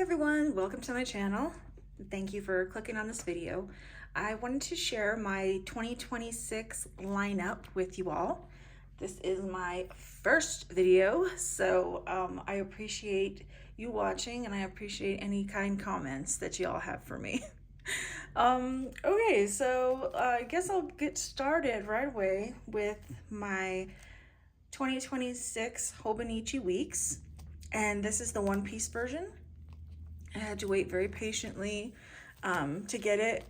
everyone, welcome to my channel. Thank you for clicking on this video. I wanted to share my 2026 lineup with you all. This is my first video, so I appreciate you watching and I appreciate any kind comments that you all have for me. Okay, so I guess I'll get started right away with my 2026 Hobonichi Weeks, and this is the one-piece version. I had to wait very patiently to get it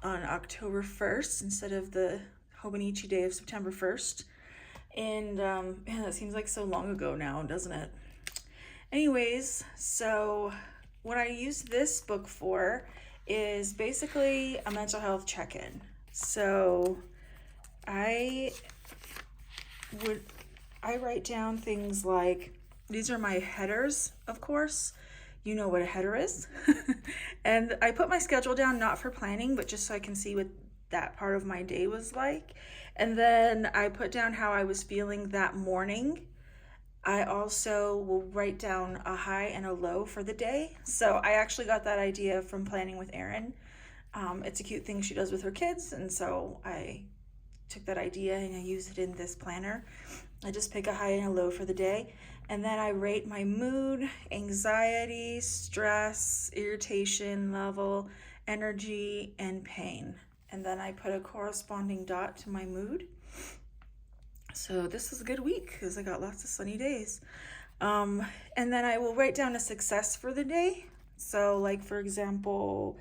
on October 1st instead of the Hobonichi day of September 1st. And man, that seems like so long ago now, doesn't it? Anyways, so what I use this book for is basically a mental health check-in. So I write down things like, these are my headers, of course. You know what a header is. And I put my schedule down not for planning, but just so I can see what that part of my day was like. And then I put down how I was feeling that morning. I also will write down a high and a low for the day. So I actually got that idea from planning with Erin. It's a cute thing she does with her kids, and so I took that idea and I use it in this planner. I just pick a high and a low for the day, and then I rate my mood, anxiety, stress, irritation level, energy, and pain. And then I put a corresponding dot to my mood. So this is a good week because I got lots of sunny days. And then I will write down a success for the day. So like, for example,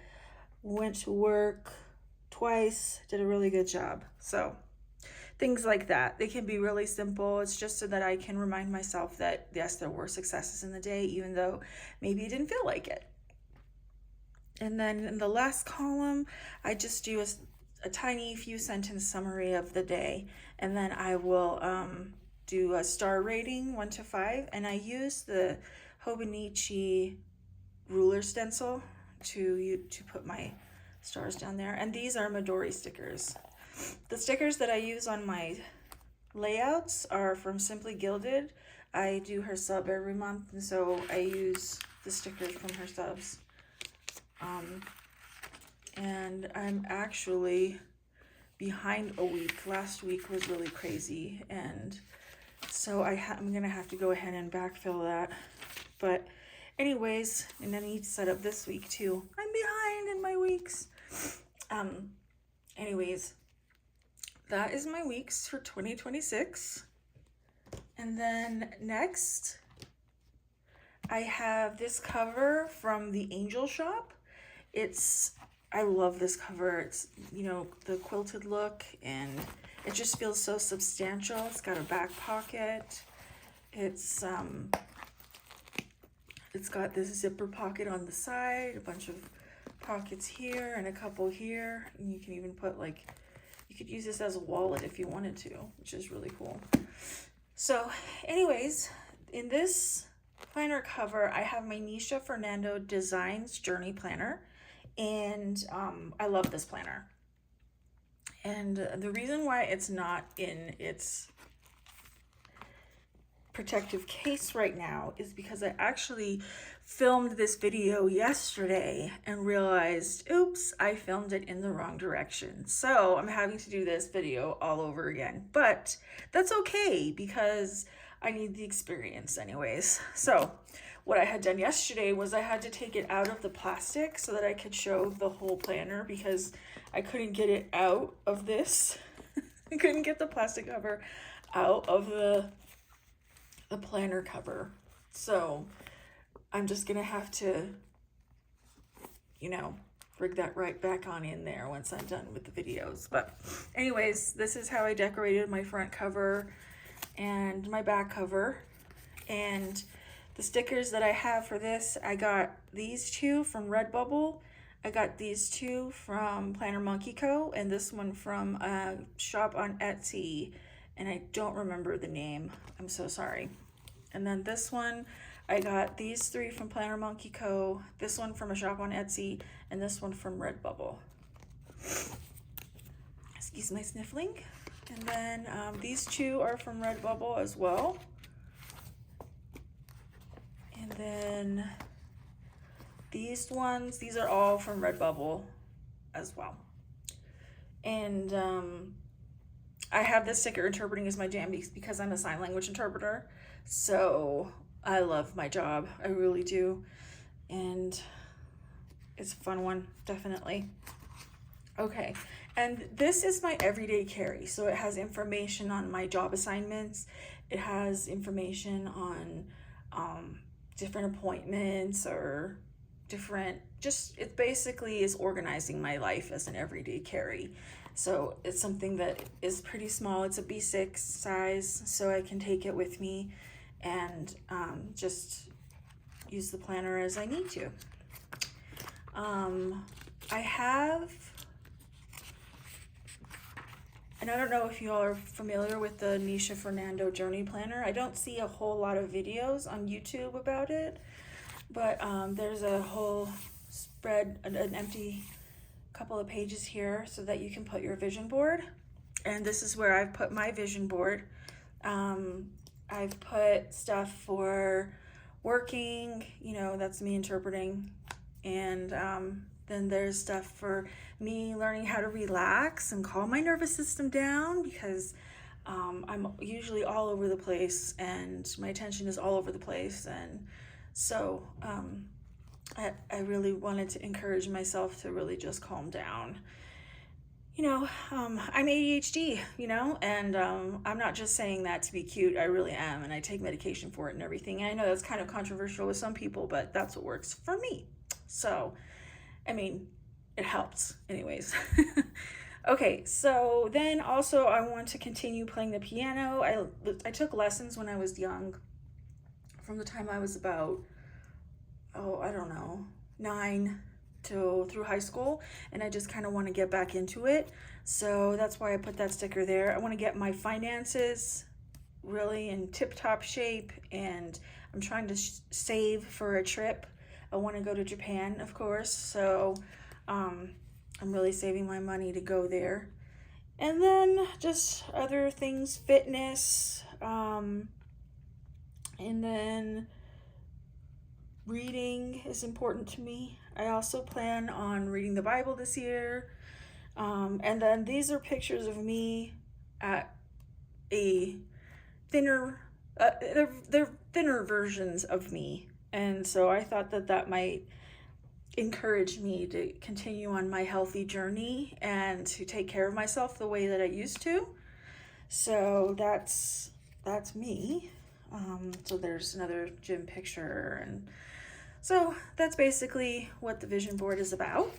went to work twice, did a really good job. So things like that. They can be really simple. It's just so that I can remind myself that yes, there were successes in the day, even though maybe it didn't feel like it. And then in the last column, I just do a tiny few sentence summary of the day. And then I will do a star rating 1 to 5. And I use the Hobonichi ruler stencil to put my stars down there. And these are Midori stickers. The stickers that I use on my layouts are from Simply Gilded. I do her sub every month, and so I use the stickers from her subs. And I'm actually behind a week. Last week was really crazy, and so I'm gonna have to go ahead and backfill that. But anyways, and I need to set up this week too. I'm behind in my weeks. Anyways, that is my weeks for 2026. And then next, I have this cover from the Angel Shoppe. I love this cover. It's, you know, the quilted look, and it just feels so substantial. It's got a back pocket. It's got this zipper pocket on the side, a bunch of pockets here and a couple here, and you can even put, like, you could use this as a wallet if you wanted to, which is really cool. So anyways, in this planner cover, I have my Nisha Fernando Designs Journey Planner, and I love this planner. And the reason why it's not in its protective case right now is because I actually filmed this video yesterday and realized, oops, I filmed it in the wrong direction. So I'm having to do this video all over again, but that's okay because I need the experience anyways. So what I had done yesterday was I had to take it out of the plastic so that I could show the whole planner because I couldn't get it out of this. I couldn't get the plastic cover out of the planner cover. So I'm just gonna have to, you know, rig that right back on in there once I'm done with the videos. But anyways, this is how I decorated my front cover and my back cover. And the stickers that I have for this, I got these two from Redbubble. I got these two from Planner Monkey Co. and this one from a shop on Etsy, and I don't remember the name. I'm so sorry. And then this one, I got these 3 from Planner Monkey Co., this one from a shop on Etsy, and this one from Redbubble. Excuse my sniffling. And then these 2 are from Redbubble as well. And then These ones, these are all from Redbubble as well. And I have this sticker, interpreting is my jam, because I'm a sign language interpreter. So I love my job, I really do. And it's a fun one, definitely. Okay, and this is my everyday carry. So it has information on my job assignments. It has information on different appointments or different, just, it basically is organizing my life as an everyday carry. So it's something that is pretty small. It's a B6 size, so I can take it with me and just use the planner as I need to. I have, and I don't know if you all are familiar with the Nisha Fernando Journey Planner. I don't see a whole lot of videos on YouTube about it, but there's a whole spread, an empty couple of pages here so that you can put your vision board. And this is where I've put my vision board. I've put stuff for working, you know, that's me interpreting. And then there's stuff for me learning how to relax and calm my nervous system down, because I'm usually all over the place and my attention is all over the place. And so I really wanted to encourage myself to really just calm down. You know, I'm ADHD, you know, and I'm not just saying that to be cute. I really am, and I take medication for it and everything. And I know that's kind of controversial with some people, but that's what works for me. So, I mean, it helps anyways. Okay, so then also I want to continue playing the piano. I took lessons when I was young, from the time I was about, I don't know, 9 through high school, and I just kind of want to get back into it. So that's why I put that sticker there. I want to get my finances really in tip-top shape, and I'm trying to save for a trip. I want to go to Japan, of course, so I'm really saving my money to go there. And then just other things, fitness, and then reading is important to me. I also plan on reading the Bible this year. And then these are pictures of me at a thinner, they're thinner versions of me. And so I thought that that might encourage me to continue on my healthy journey and to take care of myself the way that I used to. So that's me. So there's another gym picture, and so that's basically what the vision board is about.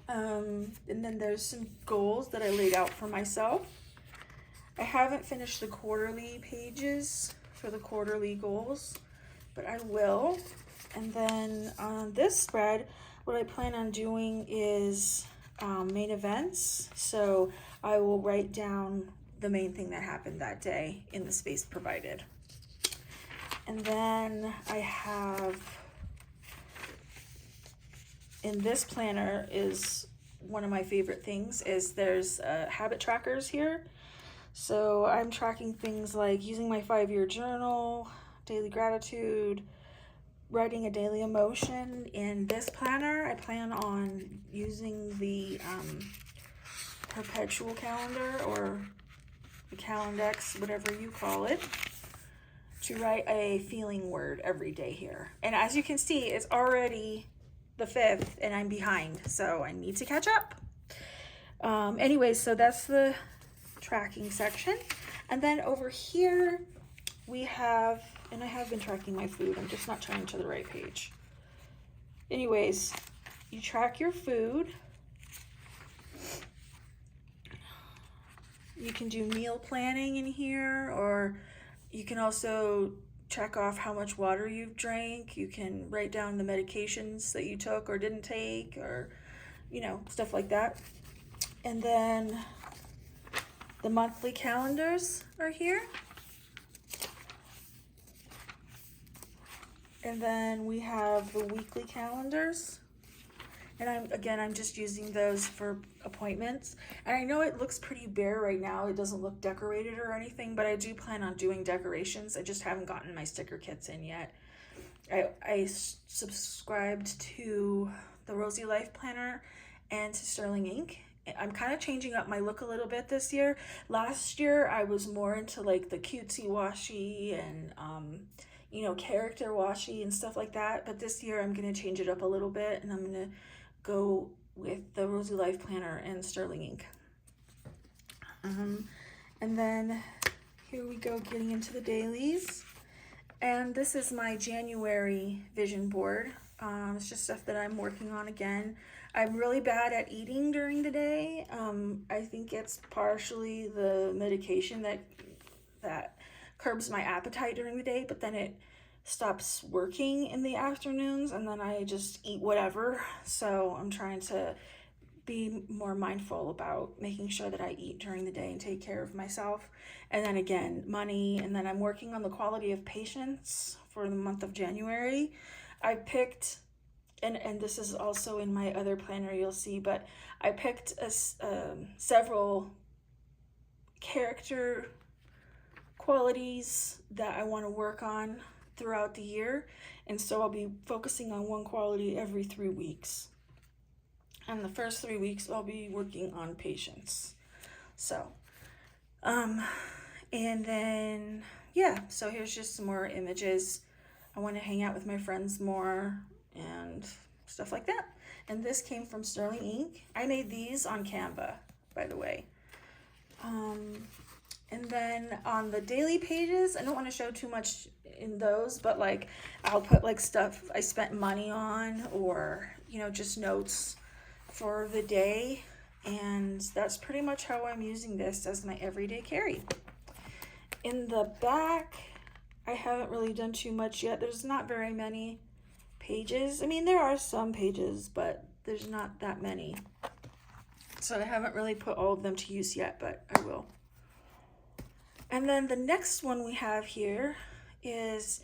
And then there's some goals that I laid out for myself. I haven't finished the quarterly pages for the quarterly goals, but I will. And then on this spread, what I plan on doing is main events. So I will write down the main thing that happened that day in the space provided. And then I have, in this planner is one of my favorite things, is there's habit trackers here. So I'm tracking things like using my 5-year journal, daily gratitude, writing a daily emotion. In this planner, I plan on using the perpetual calendar, or the Calendex, whatever you call it, to write a feeling word every day here. And as you can see, it's already the 5th and I'm behind, so I need to catch up. Anyways, so that's the tracking section. And then over here we have, and I have been tracking my food, I'm just not turning to the right page. Anyways, you track your food. You can do meal planning in here, or you can also check off how much water you've drank. You can write down the medications that you took or didn't take, or, you know, stuff like that. And then the monthly calendars are here. And then we have the weekly calendars. And I'm just using those for appointments. And I know it looks pretty bare right now. It doesn't look decorated or anything, but I do plan on doing decorations. I just haven't gotten my sticker kits in yet. subscribed to the Rosey Life Planner and to Sterling Ink. I'm kind of changing up my look a little bit this year. Last year I was more into like the cutesy washi and you know, character washi and stuff like that, but this year I'm going to change it up a little bit, and I'm going to go with the Rosey Life Planner and Sterling Ink. And then here we go, getting into the dailies. And this is my January vision board. It's just stuff that I'm working on again. I'm really bad at eating during the day. I think it's partially the medication that curbs my appetite during the day, but then it stops working in the afternoons, and then I just eat whatever. So I'm trying to be more mindful about making sure that I eat during the day and take care of myself. And then again, money. And then I'm working on the quality of patience for the month of January. I picked, and this is also in my other planner, you'll see, but I picked several character qualities that I want to work on throughout the year. And so I'll be focusing on one quality every 3 weeks. And the first 3 weeks I'll be working on patience. So, and then, yeah, so here's just some more images. I want to hang out with my friends more and stuff like that. And this came from Sterling Ink. I made these on Canva, by the way. And then on the daily pages, I don't want to show too much in those, but like I'll put like stuff I spent money on, or, you know, just notes for the day. And that's pretty much how I'm using this as my everyday carry. In the back, I haven't really done too much yet. There's not very many pages. I mean, there are some pages, but there's not that many. So I haven't really put all of them to use yet, but I will. And then the next one we have here is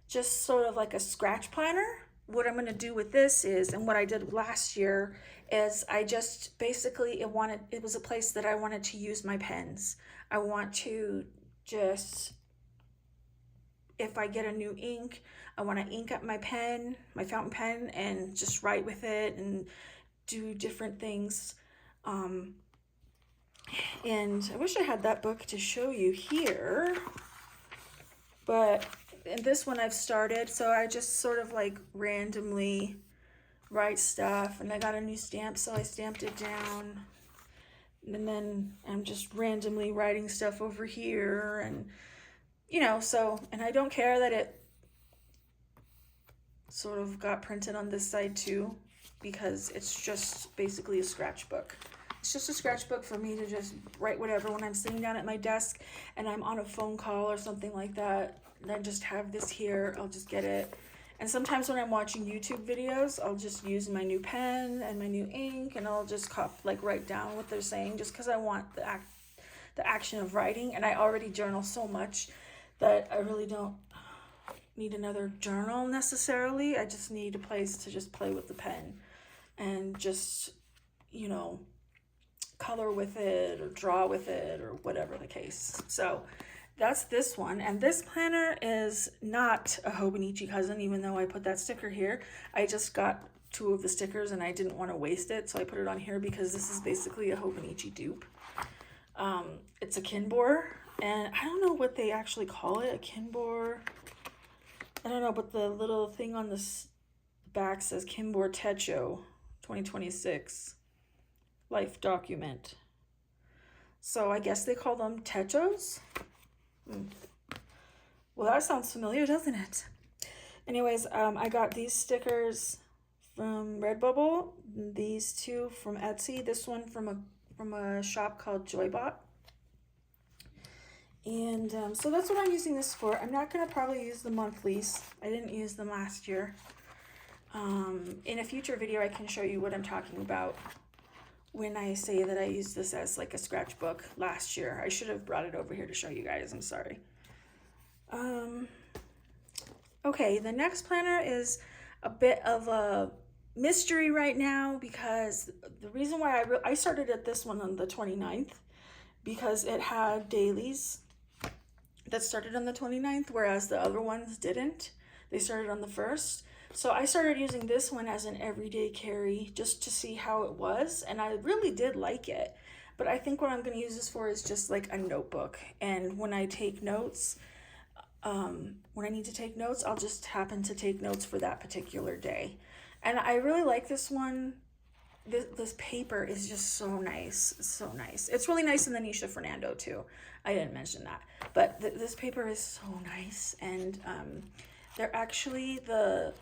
just sort of like a scratch planner. What I'm going to do with this is, and what I did last year is, I just basically, it was a place that I wanted to use my pens. I want to just, if I get a new ink, I want to ink up my pen, my fountain pen, and just write with it and do different things. And I wish I had that book to show you here, but in this one I've started, so I just sort of like randomly write stuff, and I got a new stamp, so I stamped it down, and then I'm just randomly writing stuff over here, and you know, so, and I don't care that it sort of got printed on this side too, because it's just basically a scratchbook. It's just a scratchbook for me to just write whatever when I'm sitting down at my desk and I'm on a phone call or something like that. And I just have this here, I'll just get it. And sometimes when I'm watching YouTube videos, I'll just use my new pen and my new ink, and I'll just write down what they're saying, just because I want the action of writing. And I already journal so much that I really don't need another journal necessarily. I just need a place to just play with the pen and just, you know, color with it or draw with it or whatever the case. So that's this one. And this planner is not a Hobonichi Cousin, even though I put that sticker here. I just got 2 of the stickers and I didn't want to waste it, so I put it on here because this is basically a Hobonichi dupe. It's a Kinbor, and I don't know what they actually call it, a Kinbor. I don't know, but the little thing on the back says Kinbor Techo 2026 life document. So I guess they call them Techos. Well, that sounds familiar, doesn't it? Anyways, I got these stickers from Redbubble, these 2 from Etsy, this one from a shop called Joybot. And so that's what I'm using this for. I'm not going to probably use the monthlies. I didn't use them last year. In a future video, I can show you what I'm talking about when I say that I used this as like a scratchbook last year. I should have brought it over here to show you guys. I'm sorry. Okay, the next planner is a bit of a mystery right now, because the reason why I started at this one on the 29th, because it had dailies that started on the 29th, whereas the other ones didn't. They started on the 1st. So I started using this one as an everyday carry just to see how it was, and I really did like it. But I think what I'm going to use this for is just like a notebook. And when I take notes, when I need to take notes, I'll just happen to take notes for that particular day. And I really like this one. This paper is just so nice. It's so nice. It's really nice in the Nisha Fernando too. I didn't mention that. But this paper is so nice. And they're actually they're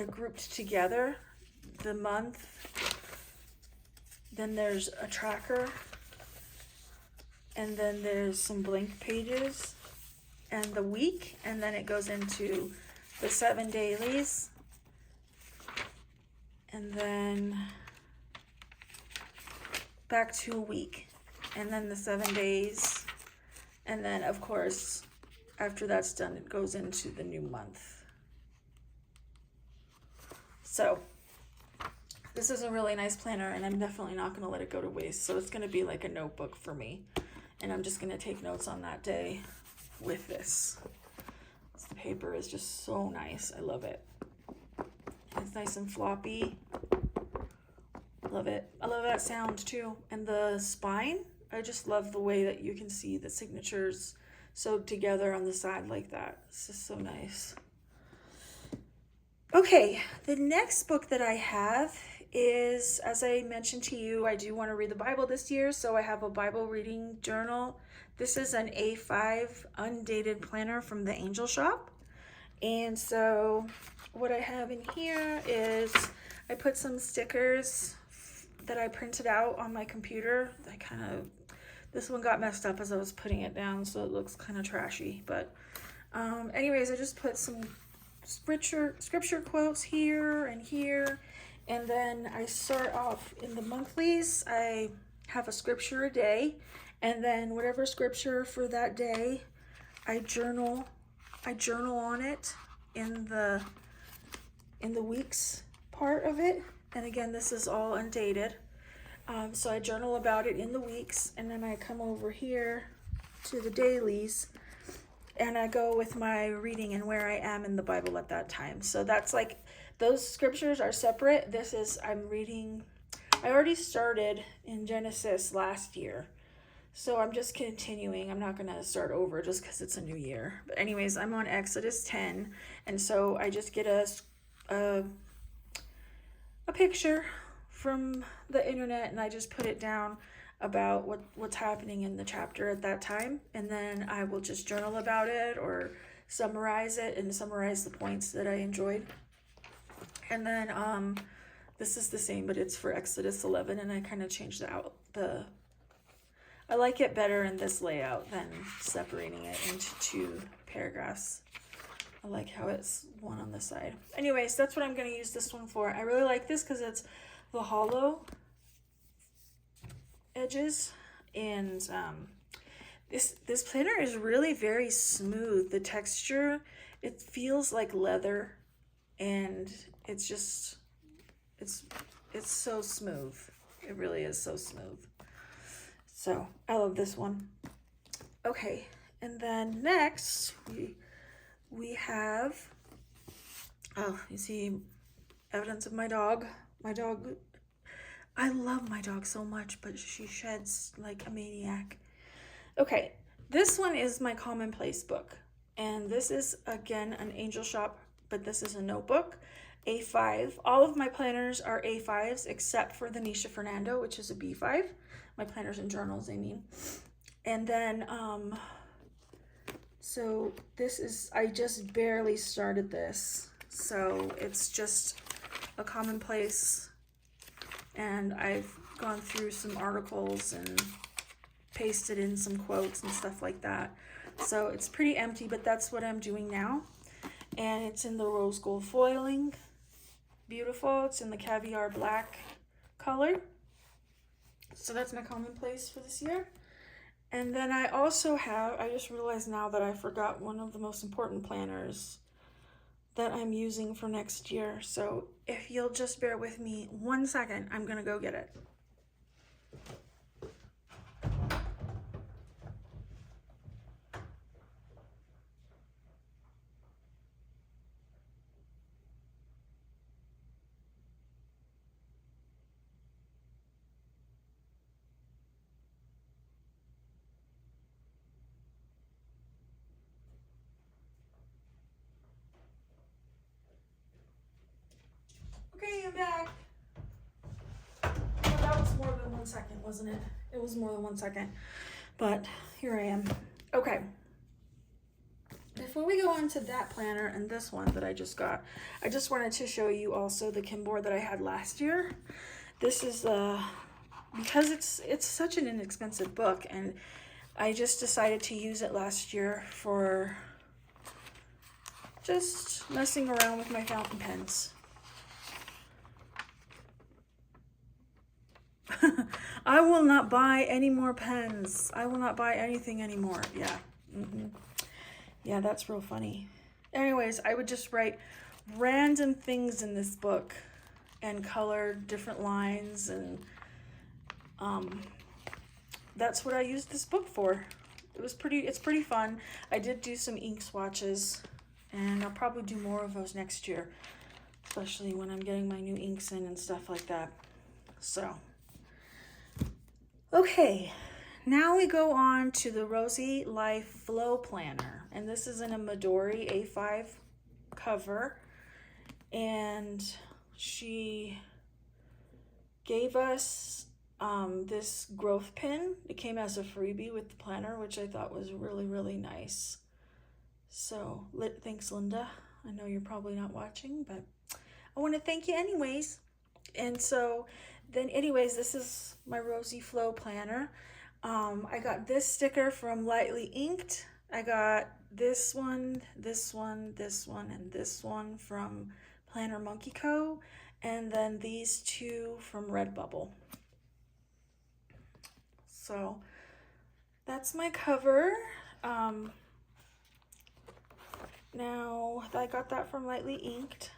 grouped together. The month, then there's a tracker, and then there's some blank pages, and the week, and then it goes into the 7 dailies, and then back to a week, and then the 7 days, and then of course after that's done it goes into the new month. So this is a really nice planner, and I'm definitely not going to let it go to waste. So it's going to be like a notebook for me, and I'm just going to take notes on that day with this. This paper is just so nice. I love it. It's nice and floppy. Love it. I love that sound too. And the spine, I just love the way that you can see the signatures sewed together on the side like that. It's just so nice. Okay, the next book that I have is, as I mentioned to you, I do want to read the Bible this year, so I have a Bible reading journal. This is an A5 undated planner from the Angel Shoppe. And so what I have in here is I put some stickers that I printed out on my computer. This one got messed up as I was putting it down, so it looks kind of trashy. But anyways, I just put some scripture quotes here and here, and then I start off in the monthlies. I have a scripture a day, and then whatever scripture for that day, I journal on it in the weeks part of it. And again, this is all undated, so I journal about it in the weeks, and then I come over here to the dailies, and I go with my reading and where I am in the Bible at that time. So that's like, those scriptures are separate. I already started in Genesis last year. So I'm just continuing. I'm not going to start over just because it's a new year. But anyways, I'm on Exodus 10. And so I just get a picture from the internet, and I just put it down about what's happening in the chapter at that time, and then I will just journal about it or summarize it and summarize the points that I enjoyed. And then this is the same, but it's for Exodus 11, and I kind of changed I like it better in this layout than separating it into 2 paragraphs. I like how it's one on the side. Anyways, that's what I'm going to use this one for. I really like this because it's the hollow edges, and this planner is really very smooth. The texture, it feels like leather, and it's so smooth. It really is so smooth. So I love this one. Okay, and then next we have, oh, you see evidence of my dog. I love my dog so much, but she sheds like a maniac. Okay, this one is my commonplace book, and this is again an Angel Shoppe, but this is a notebook, A5. All of my planners are A5s except for the Nisha Fernando, which is a B5. My planners and journals, I mean. And then so this is, I just barely started this, so it's just a commonplace, and I've gone through some articles and pasted in some quotes and stuff like that. So it's pretty empty, but that's what I'm doing now. And it's in the rose gold foiling. Beautiful. It's in the caviar black color. So that's my commonplace for this year. And then I also have, I just realized now that I forgot one of the most important planners that I'm using for next year. So if you'll just bear with me 1 second, I'm gonna go get it. 1 second, wasn't it? It was more than 1 second, but here I am. Okay. Before we go on to that planner and this one that I just got, I just wanted to show you also the Kinbor that I had last year. This is because it's such an inexpensive book, and I just decided to use it last year for just messing around with my fountain pens. I will not buy any more pens. I will not buy anything anymore. Yeah. Yeah, that's real funny. Anyways, I would just write random things in this book and color different lines, and that's what I used this book for. It's pretty fun. I did do some ink swatches, and I'll probably do more of those next year, especially when I'm getting my new inks in and stuff like that. So, okay, now we go on to the Rosey Life Flow Planner, and this is in a Midori A5 cover, and she gave us this growth pin. It came as a freebie with the planner, which I thought was really, really nice. So thanks, Linda. I know you're probably not watching, but I want to thank you anyways. And so then anyways, this is my Rosey Flow Planner. I got this sticker from Lightly Inked. I got this one, this one, this one, and this one from Planner Monkey Co. And then these two from Redbubble. So that's my cover. Now I got that from Lightly Inked.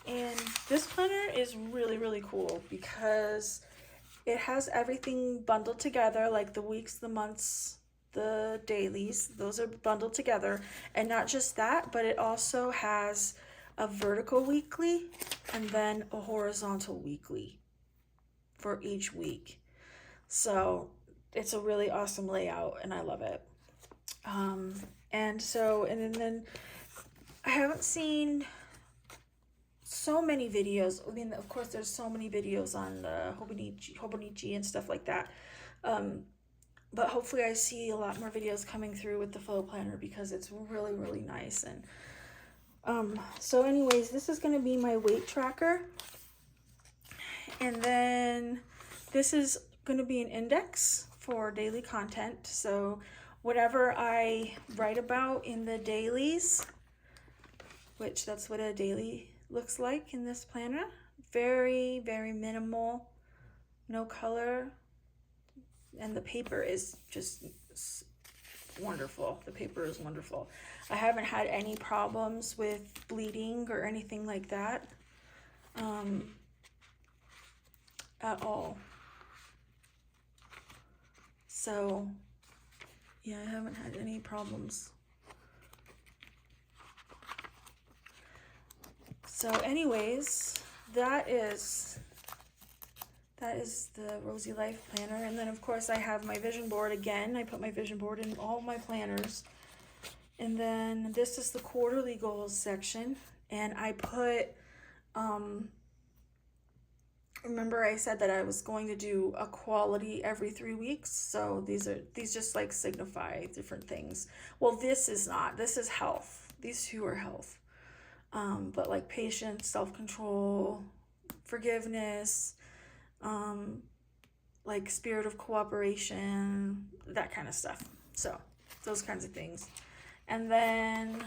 And this planner is really, really cool because it has everything bundled together, like the weeks, the months, the dailies. Those are bundled together. And not just that, but it also has a vertical weekly and then a horizontal weekly for each week. So it's a really awesome layout, and I love it. And then I haven't seen so many videos. I mean, of course, there's so many videos on Hobonichi and stuff like that. But hopefully I see a lot more videos coming through with the Flow Planner because it's really, really nice. And so anyways, this is going to be my weight tracker. And then this is going to be an index for daily content. So whatever I write about in the dailies, which that's what a daily looks like in this planner. Very, very minimal, no color, and the paper is just wonderful. The paper is wonderful. I haven't had any problems with bleeding or anything like that at all. So yeah, I haven't had any problems. So anyways, that is the Rosey Life Planner. And then of course I have my vision board again. I put my vision board in all my planners. And then this is the quarterly goals section. And I put, remember I said that I was going to do a quality every 3 weeks. So these just like signify different things. Well, this is not, this is health. These two are health. But like patience, self-control, forgiveness, like spirit of cooperation, that kind of stuff. So those kinds of things. And then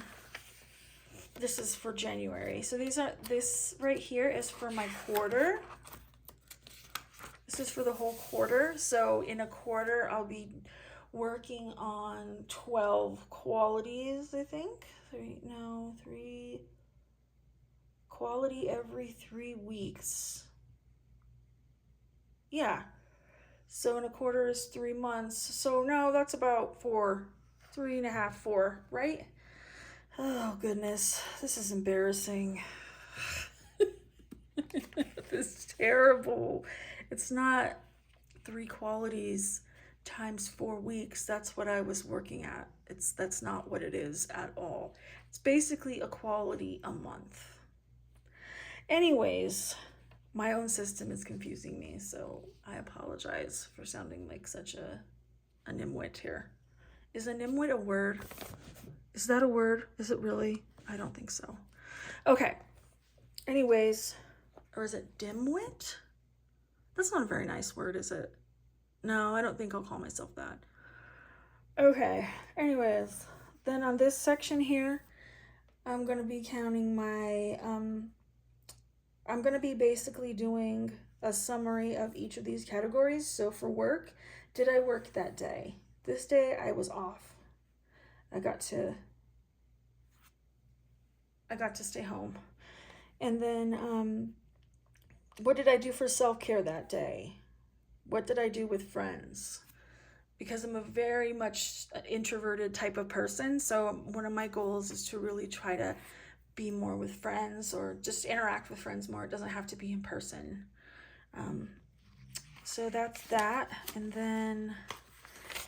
this is for January. So this right here is for my quarter. This is for the whole quarter. So in a quarter, I'll be working on 12 qualities, I think. Three quality every 3 weeks. Yeah. So in a quarter is 3 months. So no, that's about 3.5, 4, right? Oh goodness, this is embarrassing. This is terrible. It's not 3 qualities times 4 weeks. That's what I was working at. That's not what it is at all. It's basically a quality a month. Anyways, My own system is confusing me, so I apologize for sounding like such a nimwit here. Is a nimwit a word? Is that a word? Is it really? I don't think so. Okay. Anyways, or is it dimwit? That's not a very nice word, is it? No, I don't think I'll call myself that. Okay. Anyways, then on this section here, I'm going to be counting my, I'm going to be basically doing a summary of each of these categories. So for work, did I work that day? This day I was off. I got to stay home. And then what did I do for self-care that day? What did I do with friends? Because I'm a very much introverted type of person, so one of my goals is to really try to be more with friends or just interact with friends more. It doesn't have to be in person. So that's that, and then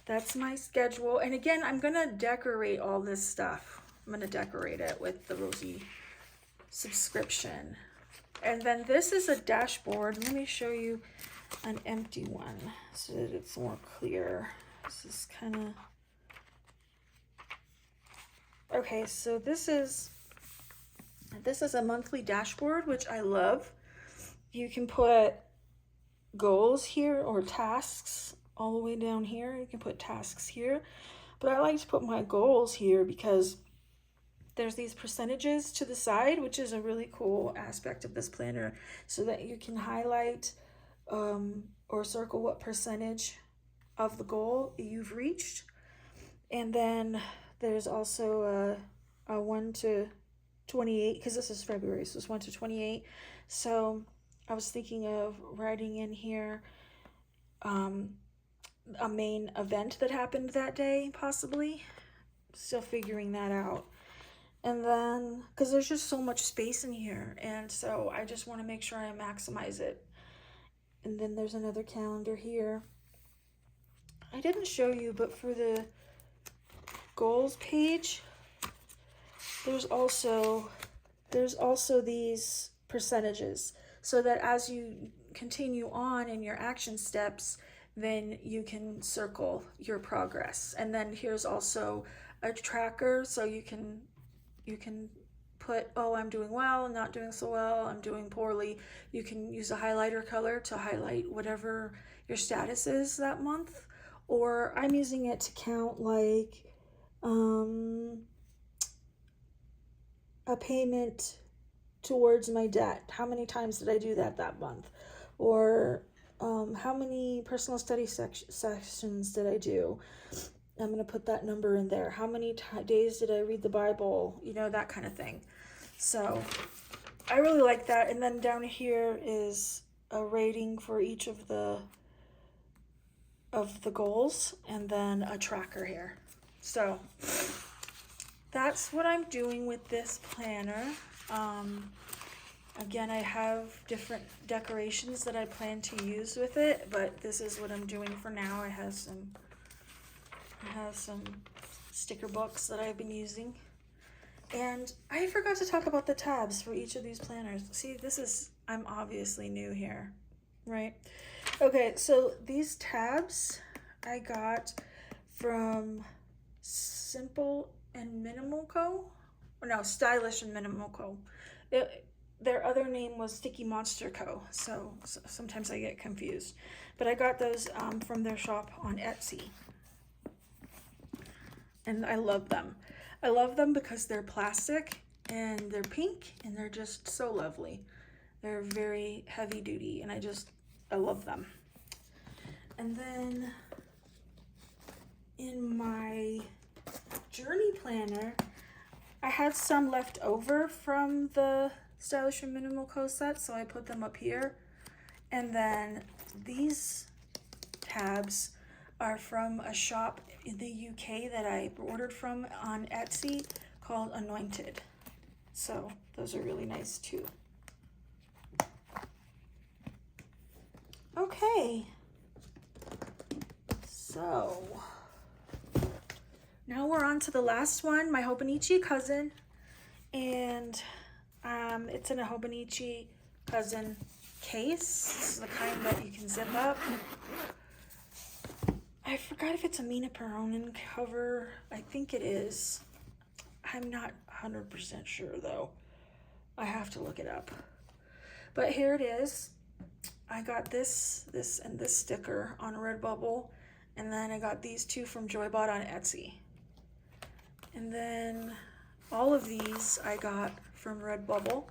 that's my schedule. And again, I'm gonna decorate all this stuff. I'm gonna decorate it with the Rosey subscription. And then this is a dashboard. Let me show you an empty one so that it's more clear. This is kind of okay. So this is a monthly dashboard, which I love. You can put goals here or tasks all the way down here. You can put tasks here, but I like to put my goals here because there's these percentages to the side, which is a really cool aspect of this planner, so that you can highlight or circle what percentage of the goal you've reached. And then there's also a 1 to 28, because this is February, so it's 1 to 28. So I was thinking of writing in here a main event that happened that day, possibly. Still figuring that out. And then, because there's just so much space in here, and so I just want to make sure I maximize it. And then there's another calendar here. I didn't show you, but for the goals page, there's also these percentages, so that as you continue on in your action steps, then you can circle your progress. And then here's also a tracker, so you can put, oh, I'm doing well, not doing so well, I'm doing poorly. You can use a highlighter color to highlight whatever your status is that month. Or I'm using it to count like a payment towards my debt. How many times did I do that month? Or how many personal study sessions did I do? I'm going to put that number in there. How many days did I read the Bible? You know, that kind of thing. So I really like that. And then down here is a rating for each of the goals, and then a tracker here. So that's what I'm doing with this planner. Again, I have different decorations that I plan to use with it, but this is what I'm doing for now. I have some sticker books that I've been using. And I forgot to talk about the tabs for each of these planners. See, I'm obviously new here, right? Okay, so these tabs I got from Simple and Minimal Co. Or no, Stylish and Minimal Co. Their other name was Sticky Monster Co. So sometimes I get confused. But I got those from their shop on Etsy. And I love them. I love them because they're plastic and they're pink and they're just so lovely. They're very heavy duty and I love them. And then in my journey planner, I had some left over from the Stylish and Minimal Co set, so I put them up here. And then these tabs are from a shop in the UK that I ordered from on Etsy called Anointed. So those are really nice too. Okay, so now we're on to the last one, my Hobonichi Cousin, and it's in a Hobonichi Cousin case. This is the kind that you can zip up. I forgot if it's a Mina Peronin cover. I think it is. I'm not 100% sure though. I have to look it up. But here it is. I got this and this sticker on Redbubble, and then I got these two from Joybot on Etsy. And then all of these I got from Redbubble.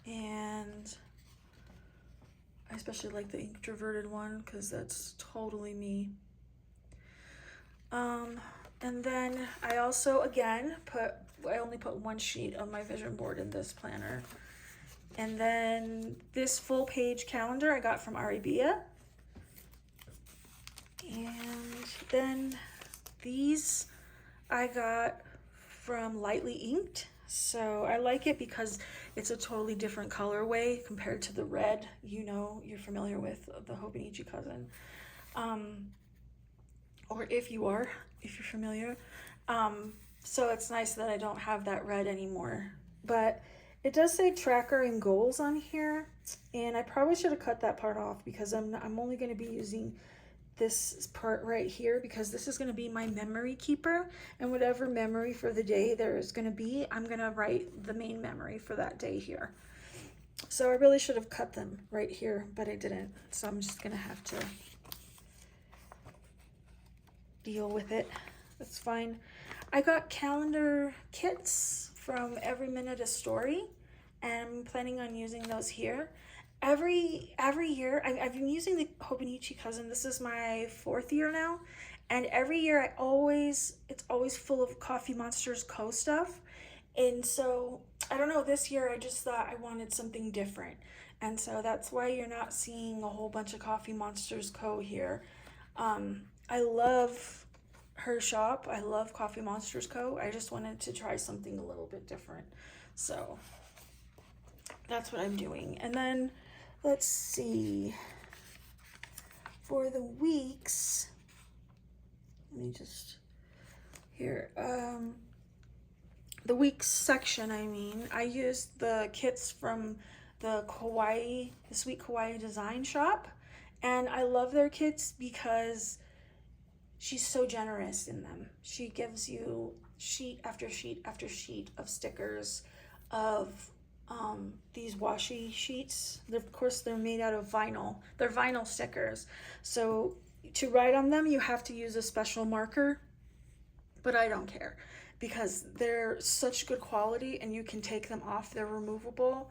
And I especially like the introverted one because that's totally me. And then I also, again, I only put one sheet of my vision board in this planner. And then this full page calendar I got from Arabia. And then these I got from Lightly Inked. So I like it because it's a totally different colorway compared to the red, you know, you're familiar with the Hobonichi Cousin. Or if you're familiar. So it's nice that I don't have that red anymore. But it does say tracker and goals on here, and I probably should have cut that part off because I'm only going to be using this part right here because this is going to be my memory keeper, and whatever memory for the day there is going to be, I'm going to write the main memory for that day here. So I really should have cut them right here, but I didn't. So I'm just going to have to deal with it. That's fine. I got calendar kits from Every Minute a Story, and I'm planning on using those here. Every year, I've been using the Hobonichi Cousin. This is my 4th year now, and every year it's always full of Coffee Monsters Co. stuff. And so, I don't know, this year I just thought I wanted something different. And so that's why you're not seeing a whole bunch of Coffee Monsters Co. here. I love her shop. I love Coffee Monsters Co. I just wanted to try something a little bit different. So that's what I'm doing. And then let's see, for the weeks, let me just, here, the weeks section, I used the kits from the Sweet Kawaii Design Shop, and I love their kits because she's so generous in them. She gives you sheet after sheet after sheet of stickers of these washi sheets. Of course, they're made out of vinyl. They're vinyl stickers. So to write on them, you have to use a special marker, but I don't care because they're such good quality and you can take them off. They're removable.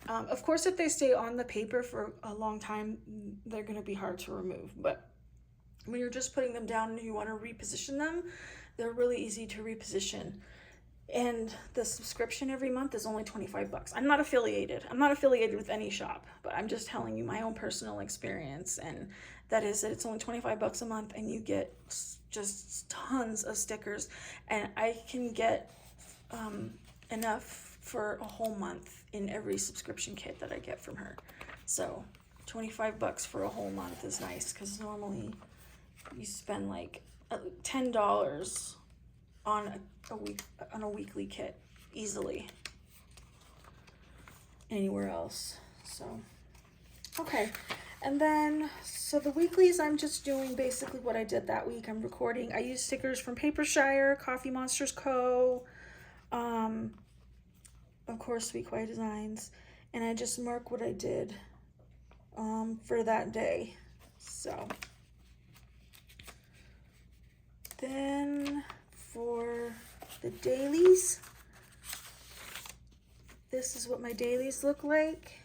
Of course, if they stay on the paper for a long time, they're going to be hard to remove, but when you're just putting them down and you want to reposition them, they're really easy to reposition. And the subscription every month is only 25 bucks. I'm not affiliated with any shop, but I'm just telling you my own personal experience, and that is that it's only 25 bucks a month and you get just tons of stickers, and I can get enough for a whole month in every subscription kit that I get from her. So 25 bucks for a whole month is nice because normally you spend like $10 on a weekly kit easily anywhere else. So okay, and then so the weeklies, I'm just doing basically what I did that week. I'm recording. I use stickers from Papershire, Coffee Monsters Co., of course Sweet Kawaii Designs, and I just mark what I did for that day. So then for the dailies, this is what my dailies look like.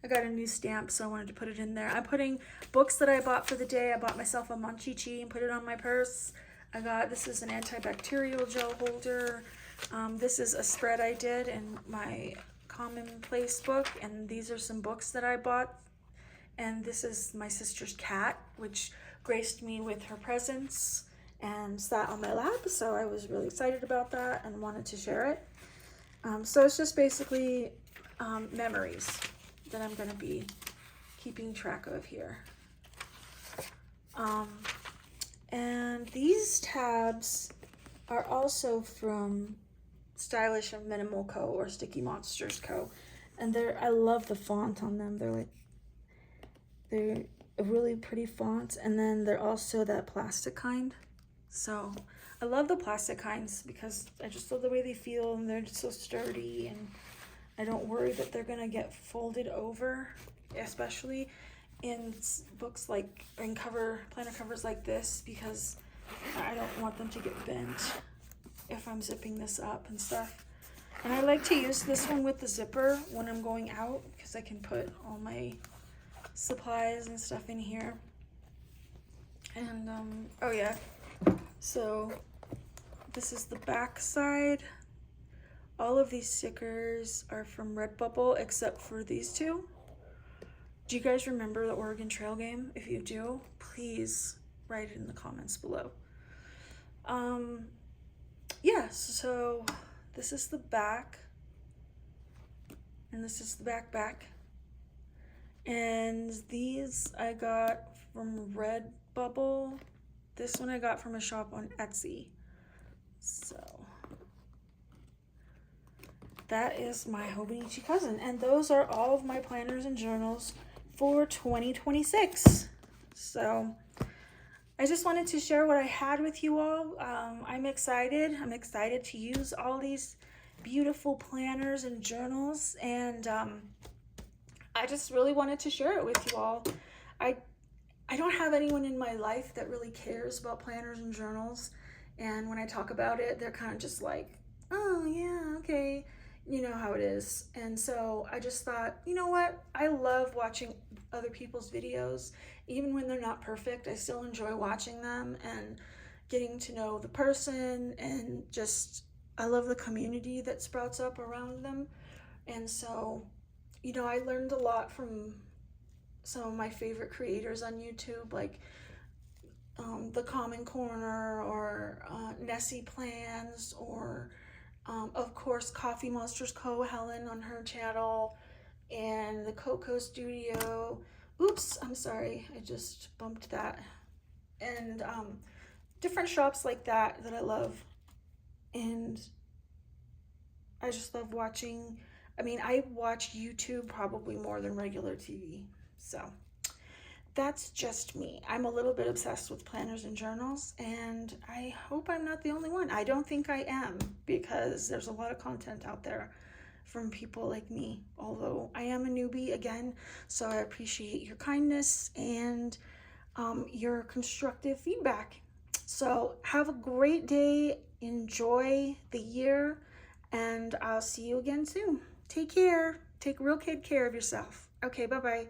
I got a new stamp, so I wanted to put it in there. I'm putting books that I bought for the day. I bought myself a Monchichi and put it on my purse. This is an antibacterial gel holder. This is a spread I did in my commonplace book, and these are some books that I bought. And this is my sister's cat, which graced me with her presence and sat on my lap, so I was really excited about that and wanted to share it. So it's just basically memories that I'm going to be keeping track of here. And these tabs are also from Stylish and Minimal Co. or Sticky Monsters Co. And I love the font on them. They're a really pretty font, and then they're also that plastic kind. So I love the plastic kinds because I just love the way they feel, and they're just so sturdy, and I don't worry that they're gonna get folded over, especially in books like in planner covers like this, because I don't want them to get bent if I'm zipping this up and stuff. And I like to use this one with the zipper when I'm going out because I can put all my supplies and stuff in here. And oh yeah, so this is the back side. All of these stickers are from Redbubble except for these two. Do you guys remember the Oregon Trail game? If you do, please write it in the comments below. Yeah, so this is the back, and this is the back. And these I got from Redbubble. This one I got from a shop on Etsy. So that is my Hobonichi Cousin, and those are all of my planners and journals for 2026. So I just wanted to share what I had with you all. I'm excited to use all these beautiful planners and journals, and I just really wanted to share it with you all. I don't have anyone in my life that really cares about planners and journals, and when I talk about it, they're kind of just like, oh yeah, okay, you know how it is. And so I just thought, you know what, I love watching other people's videos. Even when they're not perfect, I still enjoy watching them and getting to know the person, and just I love the community that sprouts up around them. And so, you know, I learned a lot from some of my favorite creators on YouTube, like The Common Corner, or Nessie Plans, or of course Coffee Monsters Co. Helen on her channel, and the Coco Studio. Oops, I'm sorry, I just bumped that. And different shops like that I love. And I just love watching. I mean, I watch YouTube probably more than regular TV. So that's just me. I'm a little bit obsessed with planners and journals, and I hope I'm not the only one. I don't think I am, because there's a lot of content out there from people like me, although I am a newbie again. So I appreciate your kindness and your constructive feedback. So have a great day, enjoy the year, and I'll see you again soon. Take care. Take real good care of yourself. Okay, bye-bye.